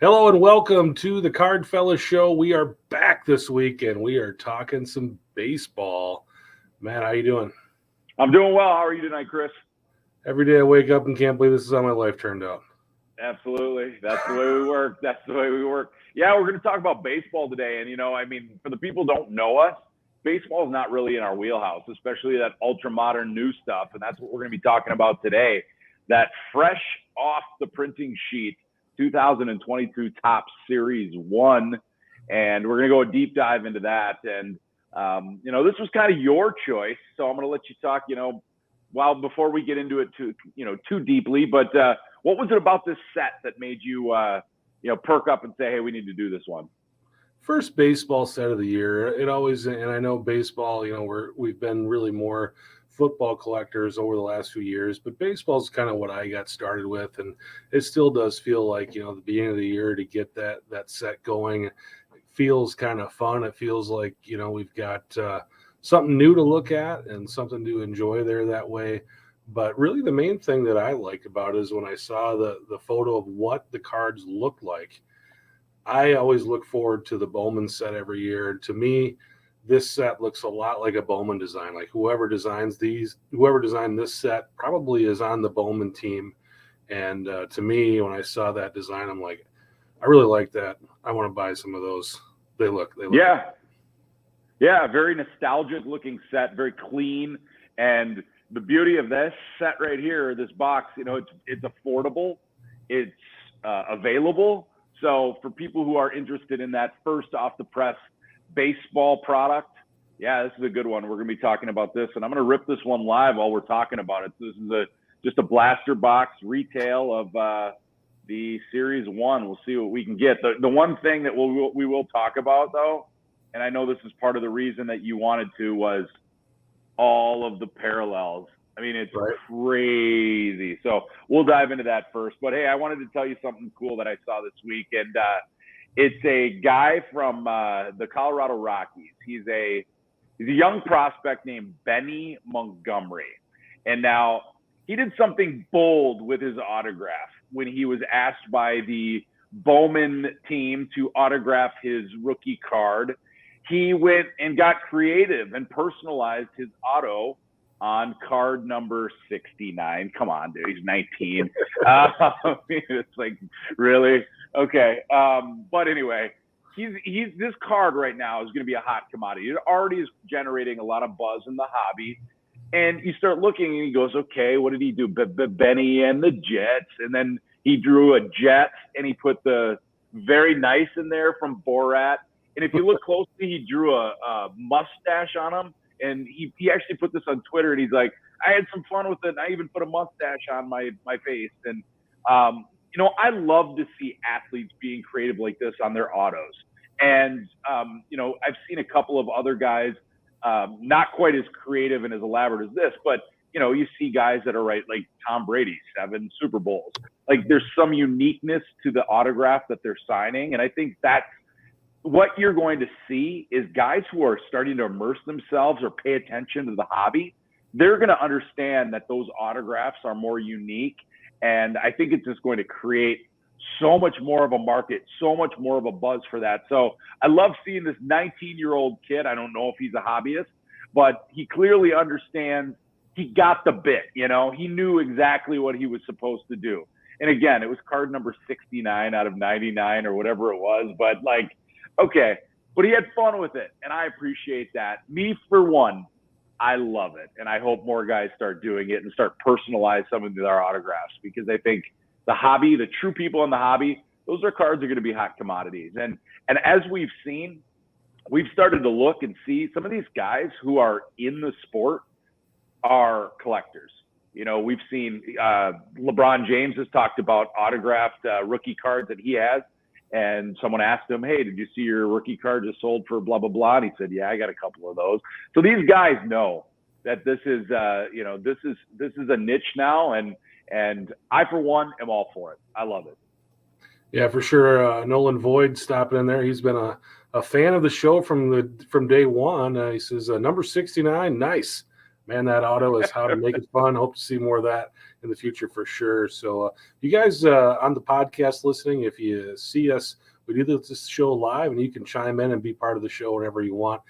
Hello and welcome to the CardFellas Show. We are back this week and we are talking some baseball. Matt, how you doing? I'm doing well. How are you tonight, Chris? Every day I wake up and can't believe this is how my life turned out. Absolutely. That's the way we work. Yeah, we're going to talk about baseball today. And, for the people who don't know us, baseball is not really in our wheelhouse, especially that ultra-modern new stuff. And that's what we're going to be talking about today. That fresh off the printing sheet 2022 Topps Series 1. And we're going to go a deep dive into that. And, this was kind of your choice. So I'm going to let you talk, before we get into it too deeply. But what was it about this set that made you, perk up and say, hey, we need to do this one? First baseball set of the year. It always, and I know baseball, we've been really more football collectors over the last few years, but baseball is kind of what I got started with, and it still does feel like the beginning of the year to get that set going. It feels kind of fun. It feels like we've got something new to look at and something to enjoy there that way. But really the main thing that I like about it is when I saw the photo of what the cards look like. I always look forward to the Bowman set every year. To me, this set looks a lot like a Bowman design. Like whoever designed this set probably is on the Bowman team. And to me, when I saw that design, I'm like, I really like that. I want to buy some of those. They look. Yeah. Yeah, very nostalgic looking set, very clean. And the beauty of this set right here, this box, it's affordable. It's available. So for people who are interested in that first off the press baseball product, yeah, this is a good one. We're going to be talking about this, and I'm going to rip this one live while we're talking about it. So this is just a blaster box retail of the Series 1. We'll see what we can get. The one thing that we will talk about, though, and I know this is part of the reason that you wanted to, was all of the parallels. I mean, it's crazy. So we'll dive into that first. But, hey, I wanted to tell you something cool that I saw this week, and it's a guy from the Colorado Rockies. He's a young prospect named Benny Montgomery. And now he did something bold with his autograph when he was asked by the Bowman team to autograph his rookie card. He went and got creative and personalized his auto on card number 69. Come on, dude. He's 19. It's like, really? Okay. But anyway, he's this card right now is going to be a hot commodity. It already is generating a lot of buzz in the hobby. And you start looking and he goes, okay, what did he do? Benny and the Jets. And then he drew a Jet and he put the very nice in there from Borat. And if you look closely, he drew a mustache on him. And he actually put this on Twitter, and he's like, I had some fun with it. And I even put a mustache on my face. And, I love to see athletes being creative like this on their autos. And, I've seen a couple of other guys, not quite as creative and as elaborate as this, but, you see guys that are like Tom Brady, 7 Super Bowls. Like there's some uniqueness to the autograph that they're signing. And I think that's what you're going to see is guys who are starting to immerse themselves or pay attention to the hobby. They're going to understand that those autographs are more unique. And I think it's just going to create so much more of a market, so much more of a buzz for that. So I love seeing this 19-year-old kid. I don't know if he's a hobbyist, but he clearly understands. He got the bit, he knew exactly what he was supposed to do. And again, it was card number 69 out of 99 or whatever it was. But okay, but he had fun with it, and I appreciate that. Me, for one, I love it, and I hope more guys start doing it and start personalize some of their autographs, because I think the hobby, the true people in the hobby, those are cards are going to be hot commodities. And as we've seen, we've started to look and see some of these guys who are in the sport are collectors. We've seen LeBron James has talked about autographed rookie cards that he has. And someone asked him, hey, did you see your rookie card just sold for blah, blah, blah? And he said, yeah, I got a couple of those. So these guys know that this is, this is a niche now. And I, for one, am all for it. I love it. Yeah, for sure. Nolan Void stopping in there. He's been a fan of the show from day one. He says, number 69, nice. man, that auto is how to make it fun. Hope to see more of that in the future for sure. So you guys on the podcast listening, if you see us, we do this show live, and you can chime in and be part of the show whenever you want.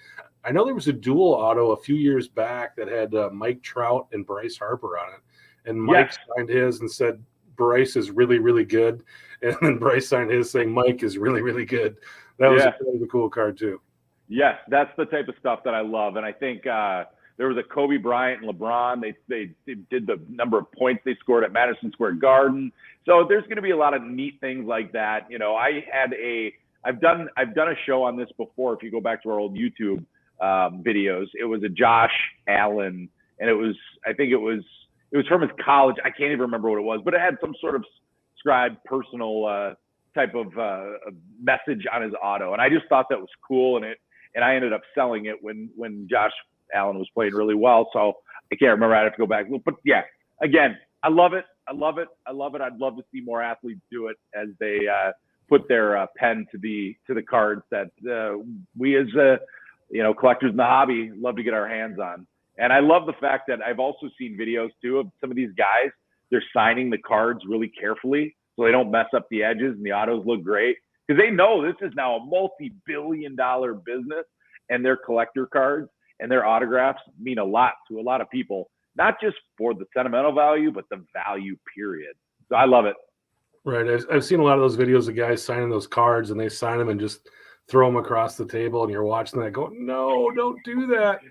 I know there was a dual auto a few years back that had Mike Trout and Bryce Harper on it. And Mike signed his and said, Bryce is really, really good. And then Bryce signed his saying Mike is really, really good. That was a cool card too. Yes, that's the type of stuff that I love. And I think there was a Kobe Bryant and LeBron. They did the number of points they scored at Madison Square Garden. So there's going to be a lot of neat things like that. You know, I've done a show on this before. If you go back to our old YouTube videos, it was a Josh Allen, and I think it was from his college. I can't even remember what it was, but it had some sort of scribed personal type of message on his auto. And I just thought that was cool. And I ended up selling it when Josh Allen was playing really well. So I can't remember. I'd have to go back. But yeah, again, I love it. I love it. I love it. I'd love to see more athletes do it as they put their pen to the cards that we as collectors in the hobby love to get our hands on. And I love the fact that I've also seen videos too of some of these guys. They're signing the cards really carefully so they don't mess up the edges and the autos look great, because they know this is now a multi-billion-dollar business, and their collector cards and their autographs mean a lot to a lot of people, not just for the sentimental value, but the value period. So I love it. Right. I've seen a lot of those videos of guys signing those cards, and they sign them and just throw them across the table, and you're watching that going, no, don't do that.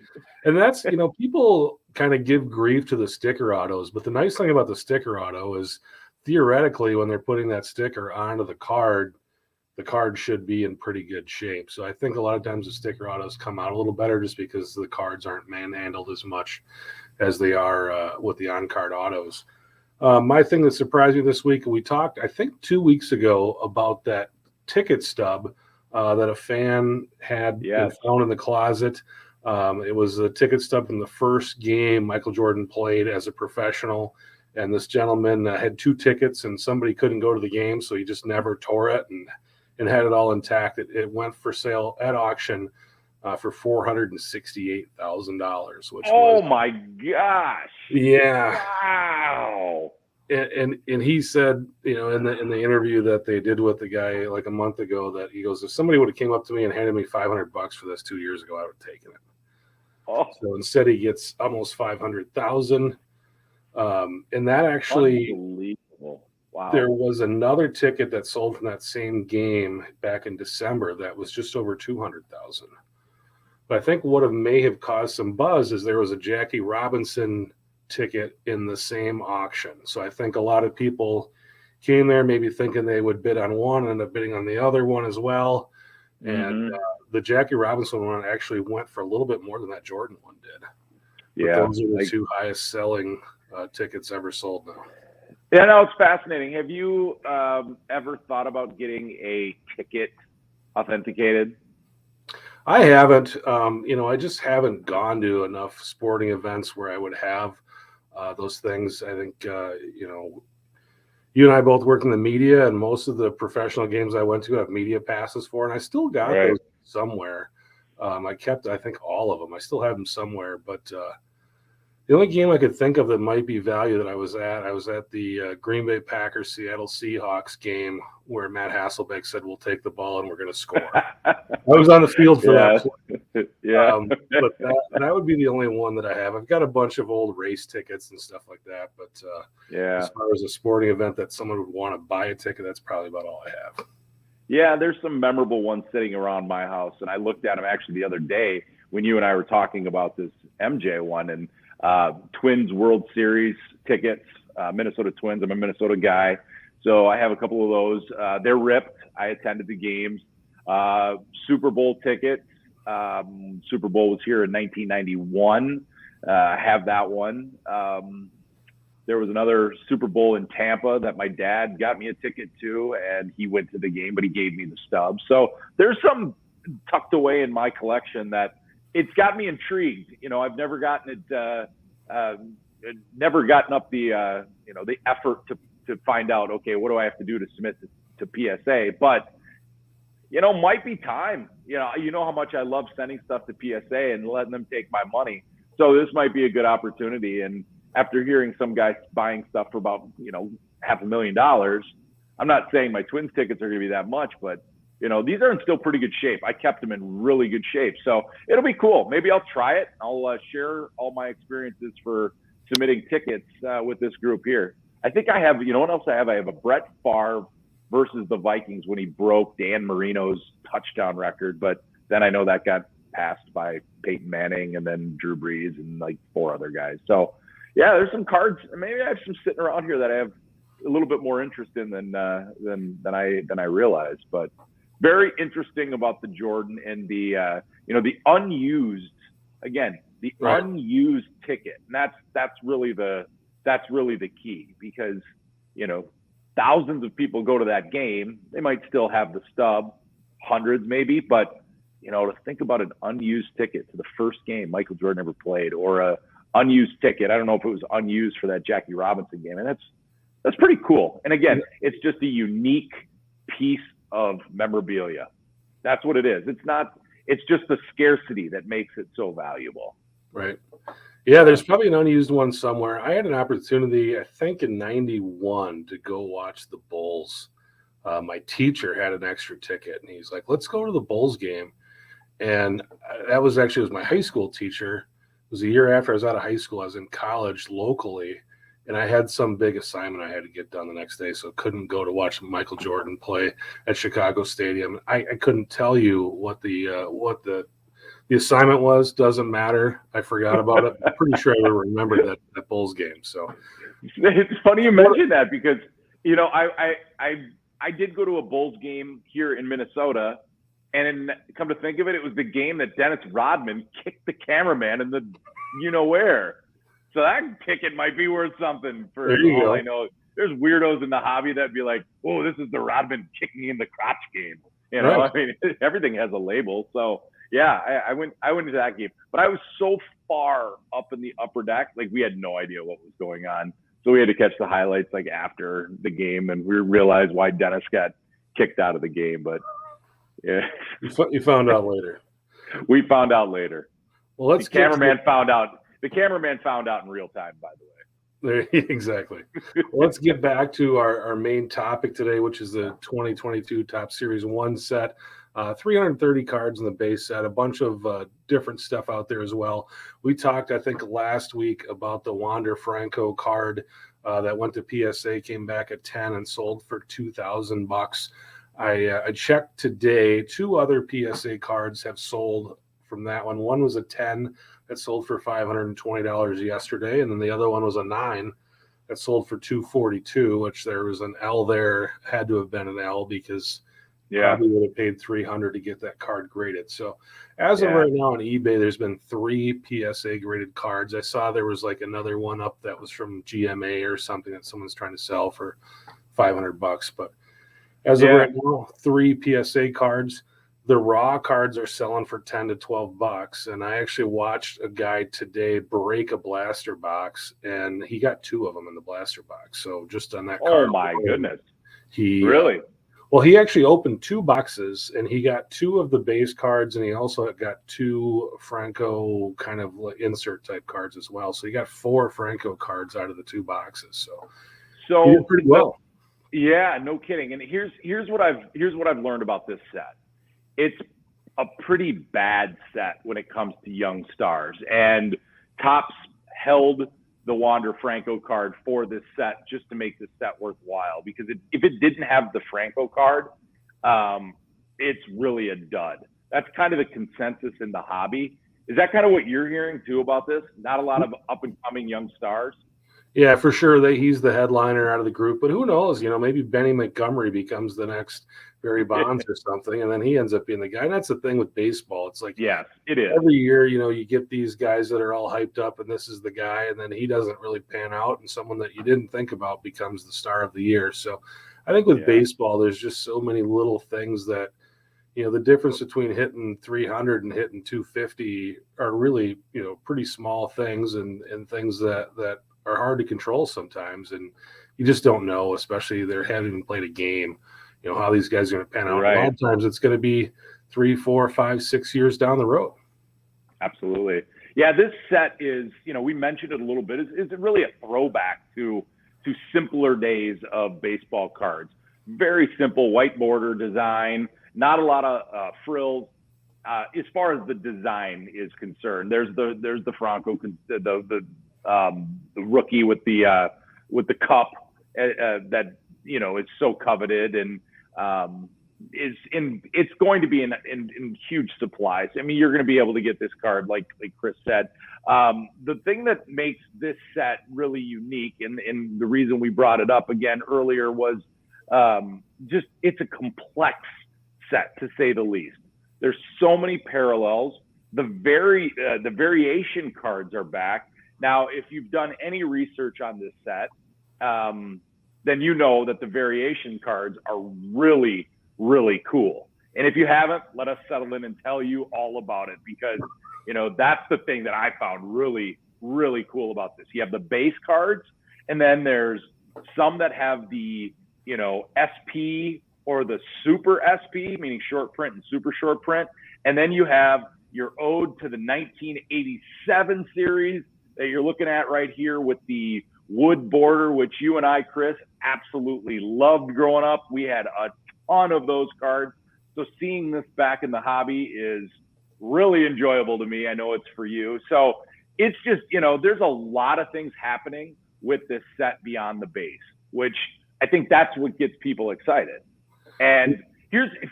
And that's, people kind of give grief to the sticker autos, but the nice thing about the sticker auto is theoretically when they're putting that sticker onto the card should be in pretty good shape. So I think a lot of times the sticker autos come out a little better just because the cards aren't manhandled as much as they are with the on-card autos. My thing that surprised me this week, we talked, I think 2 weeks ago, about that ticket stub that a fan had found in the closet. It was a ticket stub from the first game Michael Jordan played as a professional. And this gentleman had 2 tickets, and somebody couldn't go to the game, so he just never tore it and had it all intact. It went for sale at auction for $468,000. Which my gosh! Yeah. Wow. And he said, in the interview that they did with the guy like a month ago, that he goes, if somebody would have came up to me and handed me $500 for this 2 years ago, I would have taken it. Oh. So instead, he gets almost $500,000. And that actually, unbelievable. Wow. There was another ticket that sold from that same game back in December that was just over $200,000. But I think what may have caused some buzz is there was a Jackie Robinson ticket in the same auction. So I think a lot of people came there maybe thinking they would bid on one and end up bidding on the other one as well. And the Jackie Robinson one actually went for a little bit more than that Jordan one did. Yeah. But those are the 2 highest selling tickets ever sold now. Yeah, no, it's fascinating. Have you ever thought about getting a ticket authenticated? I haven't. I just haven't gone to enough sporting events where I would have those things. I think, you and I both work in the media, and most of the professional games I went to have media passes for, and I still got those somewhere. I kept, I think, all of them. I still have them somewhere, but the only game I could think of that might be value that I was at the Green Bay Packers Seattle Seahawks game where Matt Hasselbeck said, we'll take the ball and we're going to score. I was on the field for that play. Yeah. But that would be the only one that I have. I've got a bunch of old race tickets and stuff like that. But as far as a sporting event that someone would want to buy a ticket, that's probably about all I have. Yeah, there's some memorable ones sitting around my house. And I looked at them actually the other day when you and I were talking about this MJ one. And Twins World Series tickets, Minnesota Twins. I'm a Minnesota guy, so I have a couple of those. They're ripped. I attended the games. Super Bowl tickets. Super Bowl was here in 1991. Have that one. There was another Super Bowl in Tampa that my dad got me a ticket to, and he went to the game, but he gave me the stub. So there's some tucked away in my collection that it's got me intrigued. I've never gotten it, never gotten up the, the effort to find out, okay, what do I have to do to submit to PSA? But, might be time. You know how much I love sending stuff to PSA and letting them take my money. So this might be a good opportunity. And after hearing some guys buying stuff for about, $500,000, I'm not saying my Twins tickets are going to be that much, but these are in still pretty good shape. I kept them in really good shape. So it'll be cool. Maybe I'll try it. I'll share all my experiences for submitting tickets with this group here. I think I have, what else I have? I have a Brett Favre versus the Vikings when he broke Dan Marino's touchdown record. But then I know that got passed by Peyton Manning and then Drew Brees and like 4 other guys. So yeah, there's some cards. Maybe I have some sitting around here that I have a little bit more interest in than I realized. But very interesting about the Jordan and the unused, again, the right. unused ticket. And that's really the key, because, thousands of people go to that game. They might still have the stub, hundreds maybe, but to think about an unused ticket to the first game Michael Jordan ever played, or a unused ticket. I don't know if it was unused for that Jackie Robinson game. And that's pretty cool. And again, it's just a unique piece of memorabilia. That's what it is. It's just the scarcity that makes it so valuable. Right. Yeah, there's probably an unused one somewhere. I had an opportunity, I think in 91, to go watch the Bulls. My teacher had an extra ticket, and he's like, let's go to the Bulls game. And that was my high school teacher. It was a year after I was out of high school. I was in college locally, and I had some big assignment I had to get done the next day, so I couldn't go to watch Michael Jordan play at Chicago Stadium. I couldn't tell you what the assignment was. Doesn't matter. I forgot about it. I'm pretty sure I remembered that Bulls game. So it's funny you mention that, because I did go to a Bulls game here in Minnesota, and come to think of it, it was the game that Dennis Rodman kicked the cameraman in the where. So that ticket might be worth something for all I know. There's weirdos in the hobby that'd be like, "Oh, this is the Rodman kicking in the crotch game." Right. I mean, everything has a label. So yeah, I went to that game, but I was so far up in the upper deck, like we had no idea what was going on. So we had to catch the highlights like after the game, and we realized why Dennis got kicked out of the game. But yeah, you found out later. We found out later. Well, the cameraman found out. The cameraman found out in real time, by the way. Exactly. Well, let's get back to our main topic today, which is the 2022 Top Series 1 set. 330 cards in the base set, a bunch of different stuff out there as well. We talked, I think, last week about the Wander Franco card that went to PSA, came back at 10 and sold for $2,000. I checked today. 2 other PSA cards have sold from that one. One was a 10 that sold for $520 yesterday, and then the other one was a 9 that sold for $242, which there was an L there, had to have been an L, because probably would have paid $300 to get that card graded. So as of right now on eBay, there's been 3 PSA graded cards. I saw there was like another one up that was from GMA or something that someone's trying to sell for $500. But as of right now, 3 PSA cards. The raw cards are selling for $10 to $12, and I actually watched a guy today break a blaster box, and he got 2 of them in the blaster box. So just on that card. Oh my goodness! He really? Well, he actually opened 2 boxes, and he got 2 of the base cards, and he also got 2 Franco kind of insert type cards as well. So he got 4 Franco cards out of the 2 boxes. So he did pretty well. Yeah, no kidding. And here's what I've learned about this set. It's a pretty bad set when it comes to young stars, and Topps held the Wander Franco card for this set just to make this set worthwhile, because if it didn't have the Franco card, it's really a dud. That's kind of the consensus in the hobby. Is that kind of what you're hearing too about this? Not a lot of up and coming young stars. Yeah, for sure. He's the headliner out of the group, but who knows? Maybe Benny Montgomery becomes the next Barry Bonds or something, and then he ends up being the guy. And that's the thing with baseball. It's like, yes, it is. Every year, you get these guys that are all hyped up, and this is the guy, and then he doesn't really pan out, and someone that you didn't think about becomes the star of the year. So I think with baseball, there's just so many little things that, the difference between hitting 300 and hitting 250 are really, pretty small things, and things that are hard to control sometimes, and you just don't know, especially they haven't even played a game, how these guys are going to pan out. Right. A lot of times it's going to be 3, 4, 5, 6 years down the road. Absolutely. Yeah, this set is, we mentioned it a little bit, is really a throwback to simpler days of baseball cards. Very simple white border design, not a lot of frills. As far as the design is concerned, there's the Franco, the rookie with the cup that is so coveted, and it's going to be in huge supplies. I mean, you're going to be able to get this card, like Chris said. The thing that makes this set really unique, and the reason we brought it up again earlier, was just it's a complex set, to say the least. There's so many parallels. The variation cards are back. Now, if you've done any research on this set, then you know that the variation cards are really, really cool. And if you haven't, let us settle in and tell you all about it, because, that's the thing that I found really, really cool about this. You have the base cards, and then there's some that have the, SP or the super SP, meaning short print and super short print. And then you have your ode to the 1987 series that you're looking at right here with the wood border, which you and I, Chris, absolutely loved growing up. We had a ton of those cards. So seeing this back in the hobby is really enjoyable to me. I know it's for you. So it's just, there's a lot of things happening with this set beyond the base, which I think that's what gets people excited. And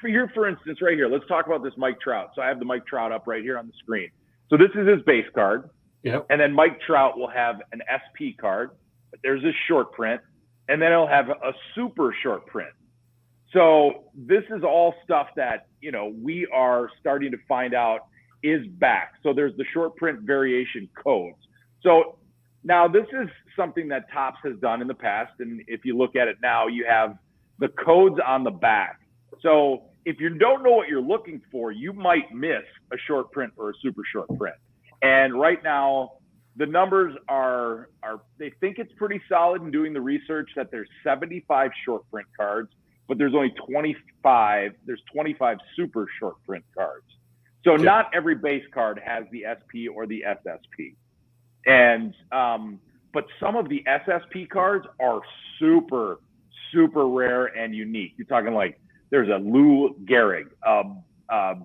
for instance, right here, let's talk about this Mike Trout. So I have the Mike Trout up right here on the screen. So this is his base card. Yep. And then Mike Trout will have an SP card. There's a short print. And then he'll have a super short print. So this is all stuff that, we are starting to find out is back. So there's the short print variation codes. So now this is something that Topps has done in the past. And if you look at it now, you have the codes on the back. So if you don't know what you're looking for, you might miss a short print or a super short print. And right now, the numbers are they think it's pretty solid in doing the research that there's 75 short print cards, but there's only 25 super short print cards. So not every base card has the SP or the SSP. And but some of the SSP cards are super, super rare and unique. You're talking like there's a Lou Gehrig,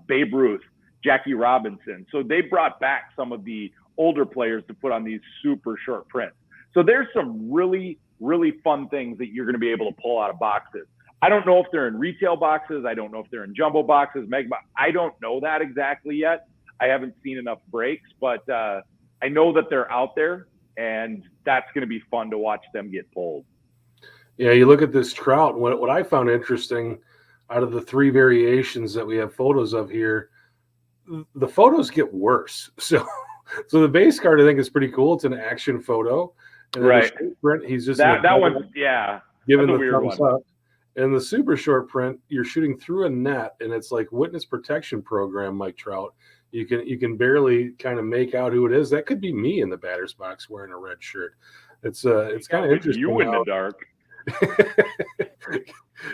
Babe Ruth, Jackie Robinson. So they brought back some of the older players to put on these super short prints. So there's some really, really fun things that you're going to be able to pull out of boxes. I don't know if they're in retail boxes. I don't know if they're in jumbo boxes, mega box. I don't know that exactly yet. I haven't seen enough breaks, but I know that they're out there, and that's going to be fun to watch them get pulled. Yeah, you look at this Trout. What I found interesting, out of the three variations that we have photos of here, the photos get worse. So the base card, I think, is pretty cool. It's an action photo. And then right. The print, he's just that one's, yeah, giving the thumbs up. And the super short print, you're shooting through a net, and it's like witness protection program, Mike Trout. You can barely kind of make out who it is. That could be me in the batter's box wearing a red shirt. It's kind of interesting. You in the dark.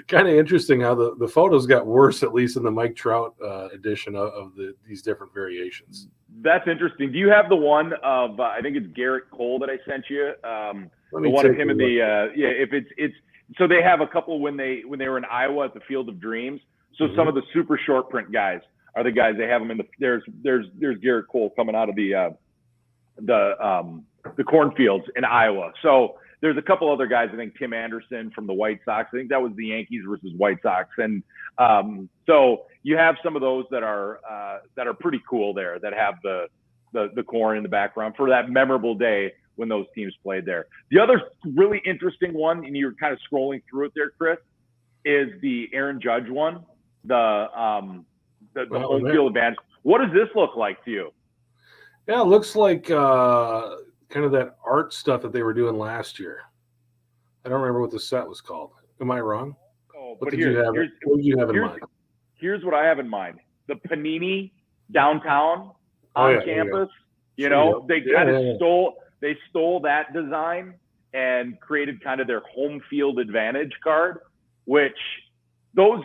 Kind of interesting how the photos got worse, at least in the Mike Trout edition of these different variations. That's interesting. Do you have the one of I think it's Garrett Cole that I sent you? The one of him in the if it's so they have a couple when they were in Iowa at the Field of Dreams. So some of the super short print guys are the guys they have them in the there's Garrett Cole coming out of the cornfields in Iowa. So there's a couple other guys. I think Tim Anderson from the White Sox. I think that was the Yankees versus White Sox. And so you have some of those that are pretty cool there, that have the corn in the background for that memorable day when those teams played there. The other really interesting one, and you're kind of scrolling through it there, Chris, is the Aaron Judge one, the home field advantage. What does this look like to you? Yeah, it looks like kind of that art stuff that they were doing last year. I don't remember what the set was called. Am I wrong? Oh, what did you have in mind? Here's what I have in mind. The Panini downtown on campus. You know, they kind of stole that design and created kind of their home field advantage card, which those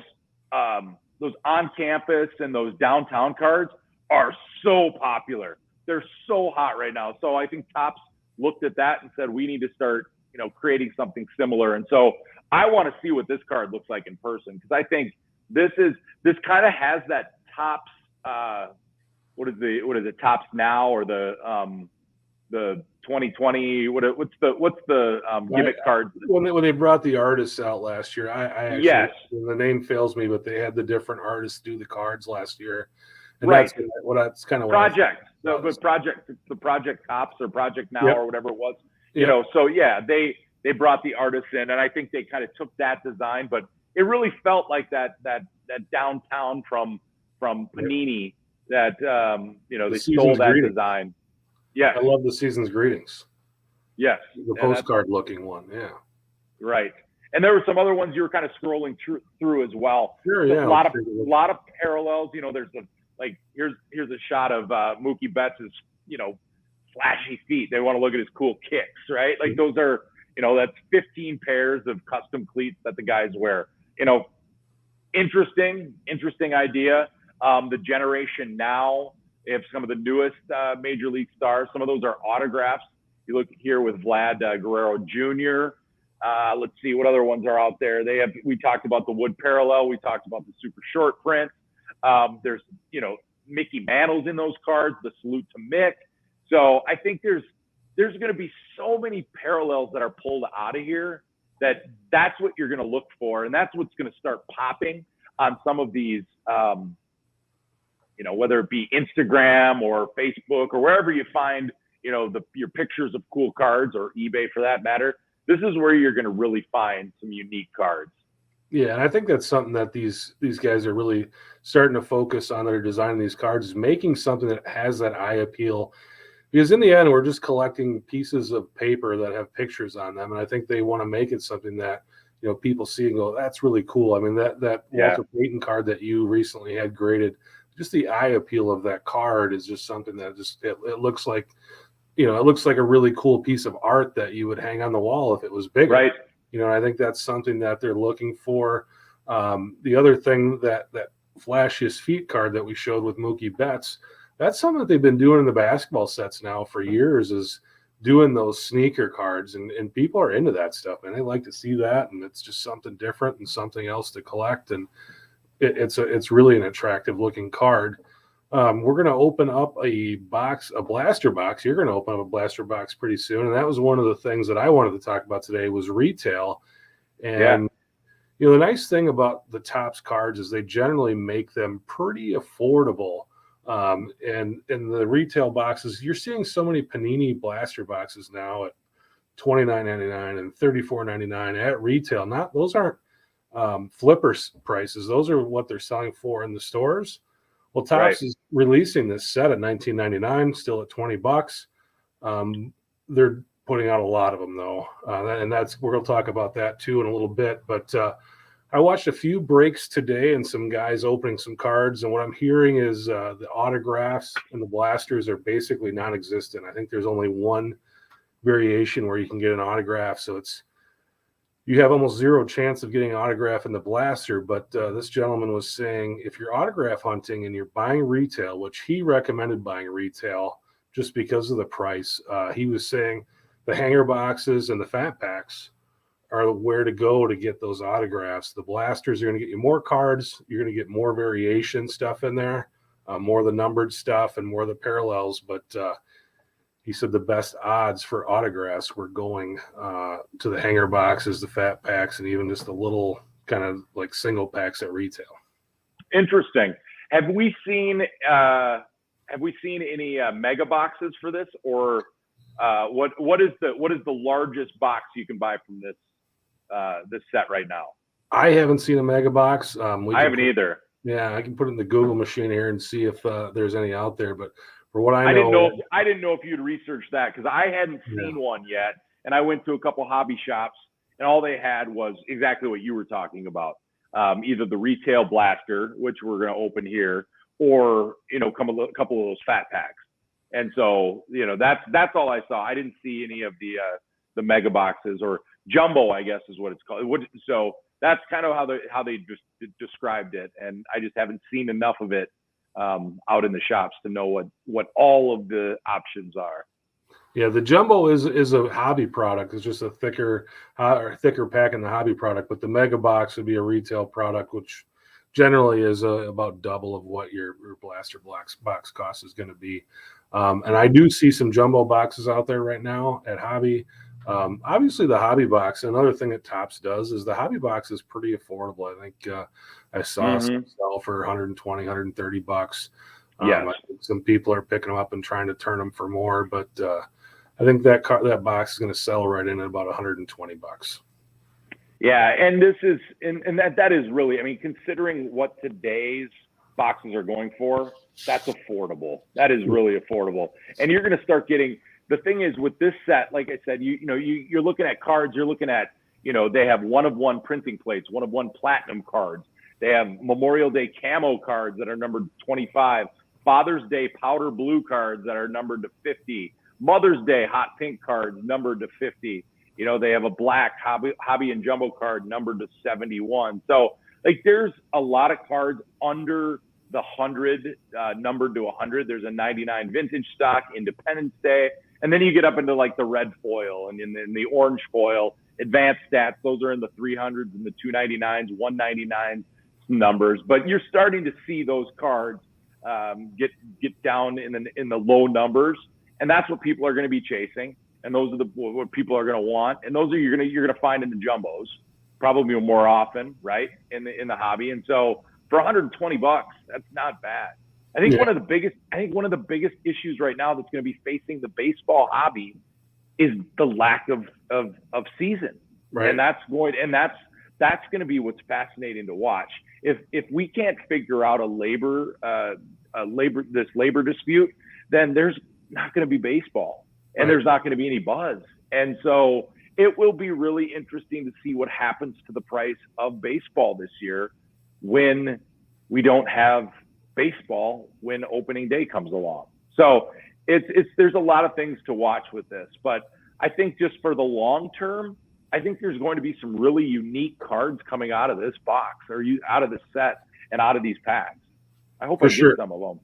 on campus and those downtown cards are so popular. they're so hot right now. So I think Topps looked at that and said, we need to start, creating something similar. And so I want to see what this card looks like in person, because I think this kind of has that Topps, what is it, Topps Now, or the 2020, what's the gimmick card? When they brought the artists out last year, I actually, yes, the name fails me, but they had the different artists do the cards last year. And right. That's kind of Project. But Project, it's the Project Topps or Project Now, yep. or whatever it was. Yep. So yeah, they brought the artists in, and I think they kind of took that design, but it really felt like that downtown from Panini, that they stole that design. Yeah, I love the season's greetings. Yes, the postcard looking one. Yeah, right. And there were some other ones you were kind of scrolling through as well. Sure, so yeah. A lot of parallels. There's here's a shot of Mookie Betts' flashy feet. They want to look at his cool kicks, right? Like those are, that's 15 pairs of custom cleats that the guys wear. Interesting idea. The generation now, they have some of the newest major league stars. Some of those are autographs. You look here with Vlad Guerrero Jr. Let's see what other ones are out there. We talked about the wood parallel. We talked about the super short print. There's, Mickey Mantle's in those cards, the salute to Mick. So I think there's going to be so many parallels that are pulled out of here that's what you're going to look for. And that's what's going to start popping on some of these, whether it be Instagram or Facebook or wherever you find, your pictures of cool cards, or eBay for that matter. This is where you're going to really find some unique cards. Yeah, and I think that's something that these guys are really starting to focus on. That are designing these cards, is making something that has that eye appeal. Because in the end, we're just collecting pieces of paper that have pictures on them, and I think they want to make it something that people see and go, "That's really cool." I mean, that Walter Payton card that you recently had graded, just the eye appeal of that card is just something that it looks like, it looks like a really cool piece of art that you would hang on the wall if it was bigger. Right. I think that's something that they're looking for. The other thing, that flash his feet card that we showed with Mookie Betts, that's something that they've been doing in the basketball sets now for years, is doing those sneaker cards, and people are into that stuff, and they like to see that, and it's just something different and something else to collect, and it's really an attractive looking card. We're going to open up a blaster box. You're going to open up a blaster box pretty soon. And that was one of the things that I wanted to talk about today, was retail. And, the nice thing about the Topps cards is they generally make them pretty affordable. And in the retail boxes, you're seeing so many Panini blaster boxes now at $29.99 and $34.99 at retail. Those aren't flipper prices. Those are what they're selling for in the stores. Well, Topps is releasing this set at $19.99, still at $20. They're putting out a lot of them, though, and we're going to talk about that too in a little bit. But I watched a few breaks today, and some guys opening some cards, and what I'm hearing is the autographs and the blasters are basically non-existent. I think there's only one variation where you can get an autograph, so you have almost zero chance of getting an autograph in the blaster. But this gentleman was saying, if you're autograph hunting and you're buying retail, which he recommended buying retail just because of the price, he was saying the hanger boxes and the fat packs are where to go to get those autographs. The blasters are going to get you more cards. You're going to get more variation stuff in there, more of the numbered stuff and more of the parallels. But he said the best odds for autographs were going to the hanger boxes, the fat packs, and even just the little kind of like single packs at retail. Interesting. Have we seen any mega boxes for this, or what is the largest box you can buy from this set right now? I haven't seen a mega box. I haven't either. Yeah, I can put it in the Google machine here and see if there's any out there, but for what I know, I didn't know if you'd researched that, because I hadn't seen one yet, and I went to a couple hobby shops, and all they had was exactly what you were talking about, either the retail blaster, which we're going to open here, or a couple of those fat packs. And so that's all I saw. I didn't see any of the mega boxes, or jumbo, I guess is what it's called. So that's kind of how they just described it, and I just haven't seen enough of it out in the shops to know what all of the options are. Yeah, the jumbo is a hobby product. It's just a thicker pack in the hobby product. But the mega box would be a retail product, which generally is about double of what your blaster box cost is going to be. And I do see some jumbo boxes out there right now at hobby. Obviously, the hobby box. Another thing that Topps does is the hobby box is pretty affordable. I think I saw some sell for 120, 130 bucks. Yes. I think some people are picking them up and trying to turn them for more, but I think that box is going to sell right in at about 120 bucks. Yeah, and this is and that is really, I mean, considering what today's boxes are going for, that's affordable. That is really affordable. And you're going to start getting, the thing is with this set, like I said, you're looking at cards, you're looking at, they have 1-of-1 printing plates, 1-of-1 platinum cards. They have Memorial Day camo cards that are numbered 25, Father's Day powder blue cards that are numbered to 50, Mother's Day hot pink cards numbered to 50. They have a black hobby and jumbo card numbered to 71. So like there's a lot of cards under the 100, numbered to 100. There's a 99 vintage stock, Independence Day. And then you get up into like the red foil and in the orange foil, advanced stats. Those are in the 300s and the 299s, 199 numbers. But you're starting to see those cards get down in the low numbers. And that's what people are going to be chasing. And those are what people are going to want. And those are you're going to find in the jumbos, probably more often, right? In the hobby. And so for 120 bucks, that's not bad. I think one of the biggest issues right now that's going to be facing the baseball hobby is the lack of season. Right. And that's going to be what's fascinating to watch. If we can't figure out a labor dispute, then there's not going to be baseball and there's not going to be any buzz. And so it will be really interesting to see what happens to the price of baseball this year when we don't have baseball when opening day comes along. So there's a lot of things to watch with this, but I think just for the long term, I think there's going to be some really unique cards coming out of this box or out of this set and out of these packs. I hope I get some of them.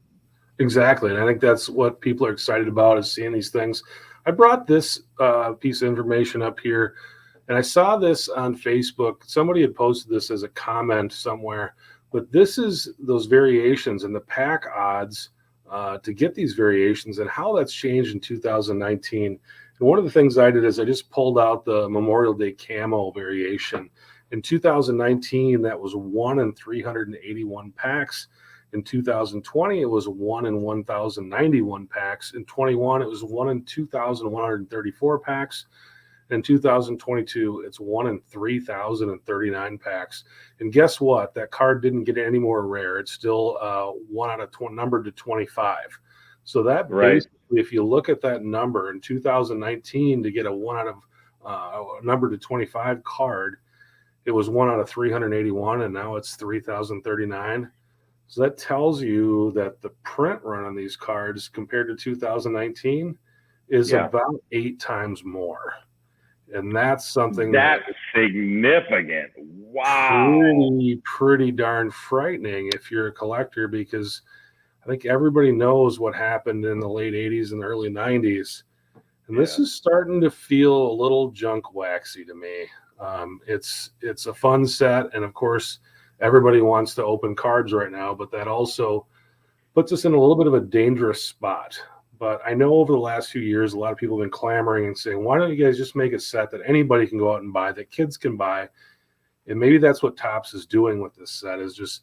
Exactly. And I think that's what people are excited about is seeing these things. I brought this piece of information up here, and I saw this on Facebook. Somebody had posted this as a comment somewhere, but this is those variations and the pack odds to get these variations and how that's changed in 2019. And one of the things I did is I just pulled out the Memorial Day camo variation. In 2019, that was 1 in 381 packs. In 2020, it was 1 in 1,091 packs. In 21, it was 1 in 2,134 packs. In 2022, it's 1 in 3,039 packs. And guess what? That card didn't get any more rare. It's still 1 out of 20, numbered to 25. So that basically, if you look at that number in 2019 to get a 1 out of number to 25 card, it was 1 out of 381, and now it's 3,039. So that tells you that the print run on these cards compared to 2019 is about 8 times more. And that's something that's significant. Wow. Pretty darn frightening if you're a collector, because I think everybody knows what happened in the late 80s and the early 90s. And this is starting to feel a little junk waxy to me. It's a fun set. And of course, everybody wants to open cards right now, but that also puts us in a little bit of a dangerous spot. But I know over the last few years, a lot of people have been clamoring and saying, why don't you guys just make a set that anybody can go out and buy, that kids can buy? And maybe that's what Topps is doing with this set, is just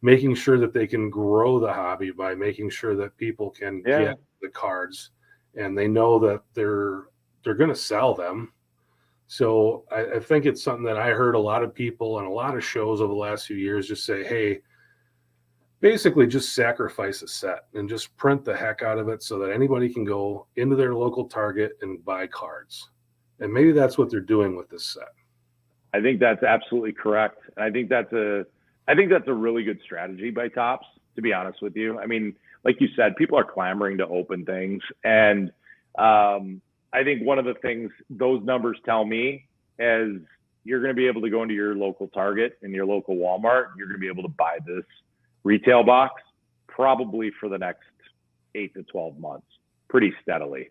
making sure that they can grow the hobby by making sure that people can get the cards and they know that they're going to sell them. So I think it's something that I heard a lot of people and a lot of shows over the last few years just say, hey, basically just sacrifice a set and just print the heck out of it so that anybody can go into their local Target and buy cards. And maybe that's what they're doing with this set. I think that's absolutely correct. I think that's a really good strategy by Topps, to be honest with you. I mean, like you said, people are clamoring to open things. And I think one of the things those numbers tell me is you're going to be able to go into your local Target and your local Walmart. You're going to be able to buy this retail box probably for the next 8 to 12 months, pretty steadily.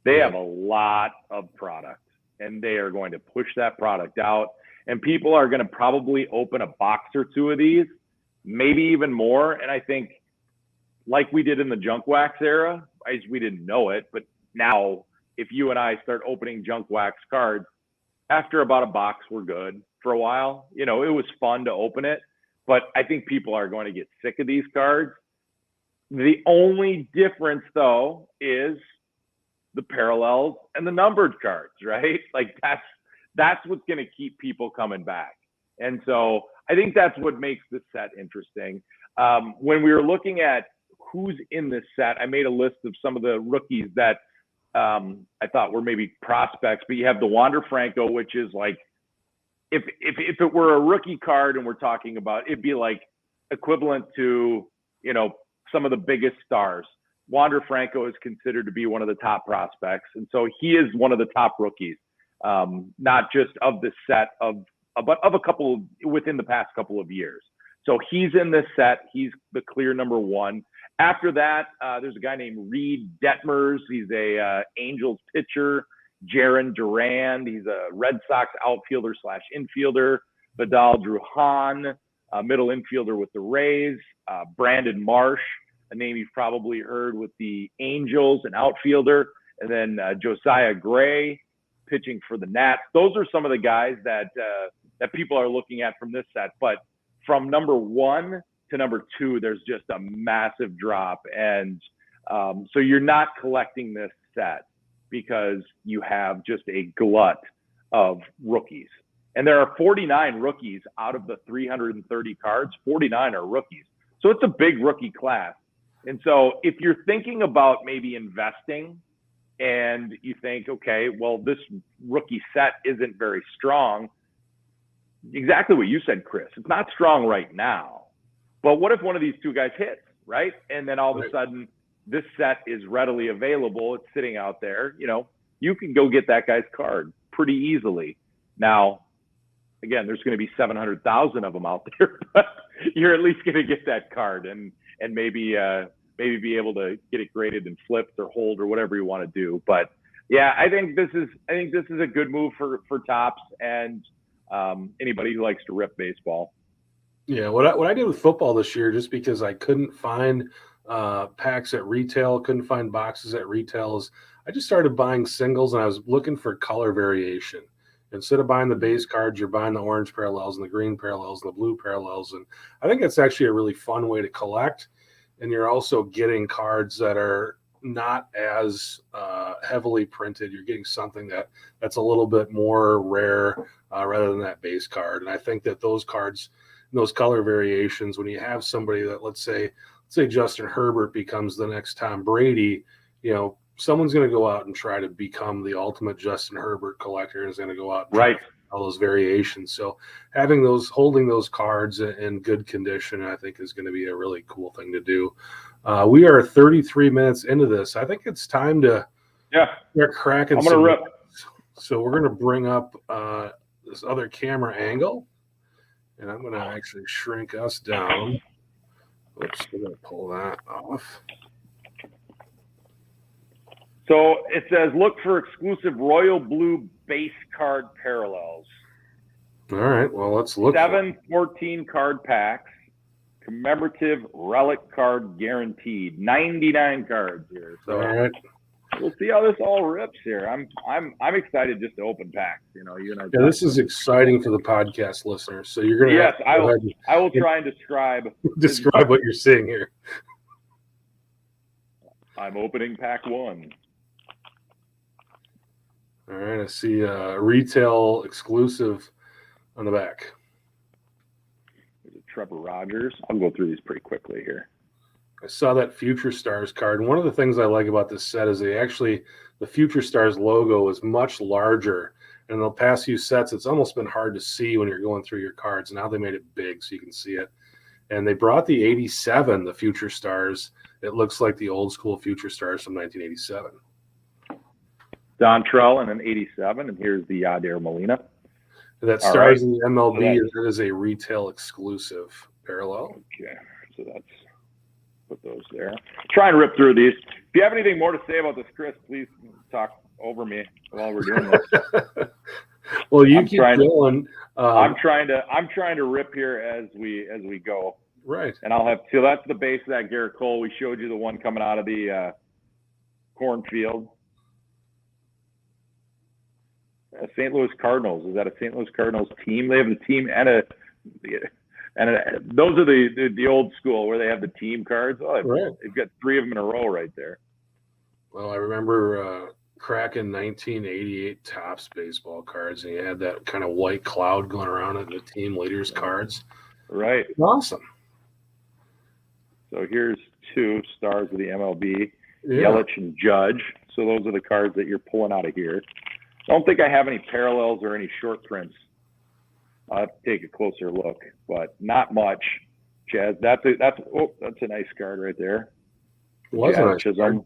They have a lot of product, and they are going to push that product out. And people are going to probably open a box or two of these, maybe even more. And I think, like we did in the junk wax era, we didn't know it, but now if you and I start opening junk wax cards, after about a box, we're good for a while. You know, it was fun to open it, but I think people are going to get sick of these cards. The only difference, though, is the parallels and the numbered cards, right? Like that's what's going to keep people coming back. And so I think that's what makes this set interesting. When we were looking at who's in this set, I made a list of some of the rookies that I thought were maybe prospects, but you have the Wander Franco, which is like, if it were a rookie card and we're talking about, it'd be like equivalent to, you know, some of the biggest stars. Wander Franco is considered to be one of the top prospects. And so he is one of the top rookies, not just of the set but of a couple within the past couple of years. So he's in this set. He's the clear number one. After that, there's a guy named Reed Detmers. He's a Angels pitcher. Jarren Duran. He's a Red Sox outfielder / infielder. Vidal Druhan, middle infielder with the Rays. Brandon Marsh, a name you've probably heard with the Angels, an outfielder. And then Josiah Gray, pitching for the Nats. Those are some of the guys that people are looking at from this set. But from number 1 to number 2, there's just a massive drop. And so you're not collecting this set because you have just a glut of rookies. And there are 49 rookies out of the 330 cards. 49 are rookies. So it's a big rookie class. And so if you're thinking about maybe investing and you think, okay, well, this rookie set isn't very strong, exactly what you said, Chris. It's not strong right now. But what if one of these two guys hits, right? And then all of a sudden, this set is readily available. It's sitting out there. You know, you can go get that guy's card pretty easily. Now, again, there's going to be 700,000 of them out there, but you're at least going to get that card and maybe be able to get it graded and flipped or hold or whatever you want to do. But yeah, I think this is a good move for Topps and anybody who likes to rip baseball. Yeah, what I did with football this year, just because I couldn't find packs at retail, couldn't find boxes at retail, is I just started buying singles, and I was looking for color variation. Instead of buying the base cards, you're buying the orange parallels and the green parallels and the blue parallels. And I think that's actually a really fun way to collect. And you're also getting cards that are not as heavily printed. You're getting something that's a little bit more rare rather than that base card. And I think that those cards, those color variations, when you have somebody that, let's say Justin Herbert becomes the next Tom Brady, you know, someone's going to go out and try to become the ultimate Justin Herbert collector and is going to go out and right all those variations. So holding those cards in good condition, I think is going to be a really cool thing to do. We are 33 minutes into this. I think it's time to start cracking. I'm going to rip. So we're going to bring up this other camera angle, and I'm going to actually shrink us down. Oops, we're going to pull that off. So it says, look for exclusive royal blue base card parallels. All right, well, let's look. 7 14 card packs, commemorative relic card guaranteed. 99 cards here. So all right, we'll see how this all rips here. I'm excited just to open packs. You know, you and I. Yeah, this is exciting for the podcast listeners. So you're going to. Yes, I will try and describe what you're seeing here. I'm opening pack 1. All right, I see a retail exclusive on the back. There's a Trevor Rogers. I'll go through these pretty quickly here. I saw that Future Stars card. And one of the things I like about this set is the Future Stars logo is much larger. And in the past few sets, it's almost been hard to see when you're going through your cards. Now they made it big so you can see it. And they brought the 87, the Future Stars. It looks like the old school Future Stars from 1987. Don Trell and an 87, and here's the Yadier Molina. That stars in the MLB. That is a retail exclusive parallel. Okay, so that's put those there. Try and rip through these. If you have anything more to say about this, Chris, please talk over me while we're doing this. Well, you keep going. I'm trying to rip here as we go. Right. And I'll have, so that's the base of that Garrett Cole. We showed you the one coming out of the cornfield. St. Louis Cardinals. Is that a St. Louis Cardinals team? They have the team and those are the old school where they have the team cards. Oh, they've got 3 of them in a row right there. Well, I remember cracking 1988 Topps baseball cards, and you had that kind of white cloud going around it, the team leaders cards. Right. Awesome. So here's 2 stars of the MLB, Yelich and Judge. So those are the cards that you're pulling out of here. I don't think I have any parallels or any short prints. I'll have to take a closer look, but not much. Chaz, that's a nice card right there. Was a nice card.